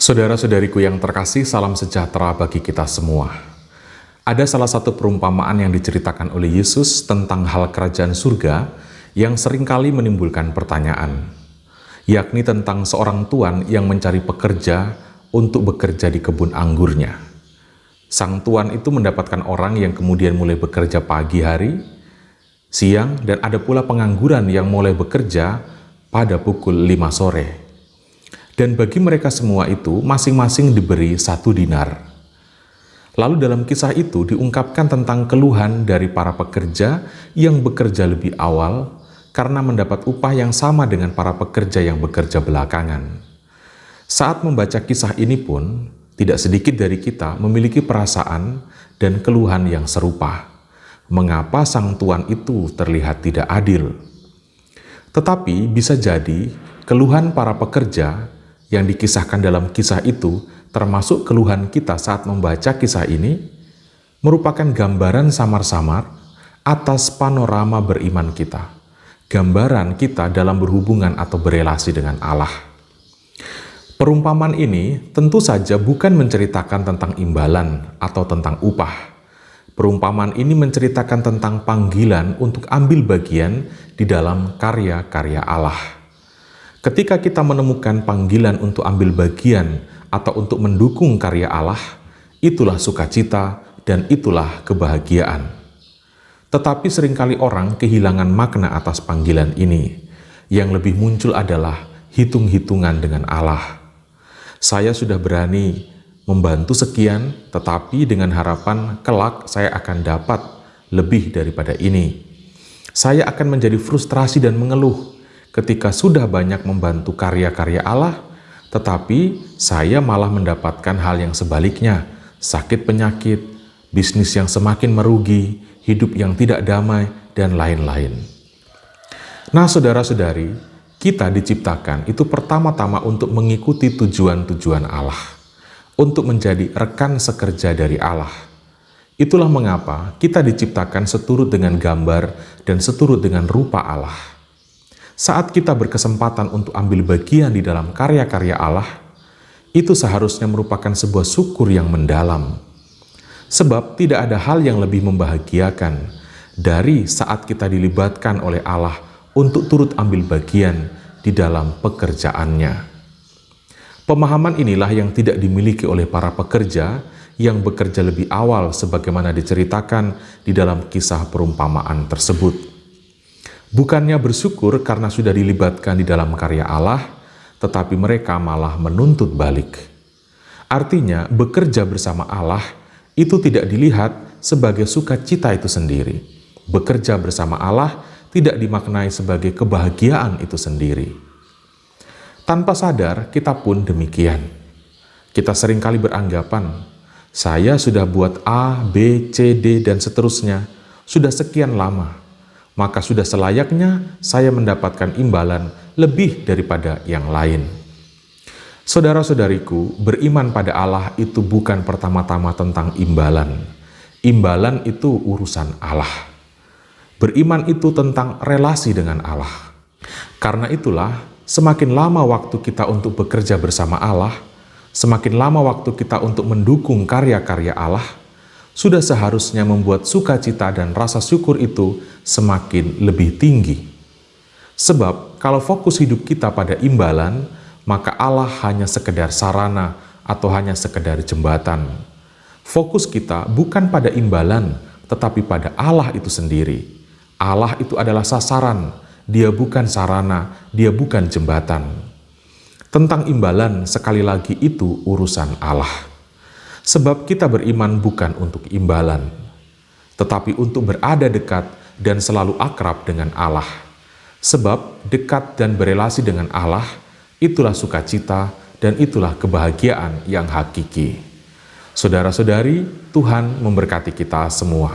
Saudara-saudariku yang terkasih, salam sejahtera bagi kita semua. Ada salah satu perumpamaan yang diceritakan oleh Yesus tentang hal kerajaan surga yang seringkali menimbulkan pertanyaan, yakni tentang seorang tuan yang mencari pekerja untuk bekerja di kebun anggurnya. Sang tuan itu mendapatkan orang yang kemudian mulai bekerja pagi hari, siang, dan ada pula pengangguran yang mulai bekerja pada pukul 5 sore. Dan bagi mereka semua itu masing-masing diberi 1 dinar. Lalu dalam kisah itu diungkapkan tentang keluhan dari para pekerja yang bekerja lebih awal karena mendapat upah yang sama dengan para pekerja yang bekerja belakangan. Saat membaca kisah ini pun, tidak sedikit dari kita memiliki perasaan dan keluhan yang serupa. Mengapa sang tuan itu terlihat tidak adil? Tetapi bisa jadi keluhan para pekerja yang dikisahkan dalam kisah itu, termasuk keluhan kita saat membaca kisah ini, merupakan gambaran samar-samar atas panorama beriman kita. Gambaran kita dalam berhubungan atau berelasi dengan Allah. Perumpamaan ini tentu saja bukan menceritakan tentang imbalan atau tentang upah. Perumpamaan ini menceritakan tentang panggilan untuk ambil bagian di dalam karya-karya Allah. Ketika kita menemukan panggilan untuk ambil bagian atau untuk mendukung karya Allah, itulah sukacita dan itulah kebahagiaan. Tetapi seringkali orang kehilangan makna atas panggilan ini. Yang lebih muncul adalah hitung-hitungan dengan Allah. Saya sudah berani membantu sekian, tetapi dengan harapan kelak saya akan dapat lebih daripada ini. Saya akan menjadi frustrasi dan mengeluh ketika sudah banyak membantu karya-karya Allah, tetapi saya malah mendapatkan hal yang sebaliknya, sakit penyakit, bisnis yang semakin merugi, hidup yang tidak damai, dan lain-lain. Nah, saudara-saudari, kita diciptakan itu pertama-tama untuk mengikuti tujuan-tujuan Allah, untuk menjadi rekan sekerja dari Allah. Itulah mengapa kita diciptakan seturut dengan gambar dan seturut dengan rupa Allah. Saat kita berkesempatan untuk ambil bagian di dalam karya-karya Allah, itu seharusnya merupakan sebuah syukur yang mendalam. Sebab tidak ada hal yang lebih membahagiakan dari saat kita dilibatkan oleh Allah untuk turut ambil bagian di dalam pekerjaannya. Pemahaman inilah yang tidak dimiliki oleh para pekerja yang bekerja lebih awal sebagaimana diceritakan di dalam kisah perumpamaan tersebut. Bukannya bersyukur karena sudah dilibatkan di dalam karya Allah, tetapi mereka malah menuntut balik. Artinya, bekerja bersama Allah itu tidak dilihat sebagai sukacita itu sendiri. Bekerja bersama Allah tidak dimaknai sebagai kebahagiaan itu sendiri. Tanpa sadar, kita pun demikian. Kita seringkali beranggapan, saya sudah buat A, B, C, D, dan seterusnya, sudah sekian lama. Maka sudah selayaknya saya mendapatkan imbalan lebih daripada yang lain. Saudara-saudariku, beriman pada Allah itu bukan pertama-tama tentang imbalan. Imbalan itu urusan Allah. Beriman itu tentang relasi dengan Allah. Karena itulah, semakin lama waktu kita untuk bekerja bersama Allah, semakin lama waktu kita untuk mendukung karya-karya Allah, sudah seharusnya membuat sukacita dan rasa syukur itu semakin lebih tinggi. Sebab kalau fokus hidup kita pada imbalan, maka Allah hanya sekedar sarana atau hanya sekedar jembatan. Fokus kita bukan pada imbalan, tetapi pada Allah itu sendiri. Allah itu adalah sasaran, Dia bukan sarana, Dia bukan jembatan. Tentang imbalan, sekali lagi itu urusan Allah. Sebab kita beriman bukan untuk imbalan, tetapi untuk berada dekat dan selalu akrab dengan Allah. Sebab dekat dan berelasi dengan Allah, itulah sukacita dan itulah kebahagiaan yang hakiki. Saudara-saudari, Tuhan memberkati kita semua.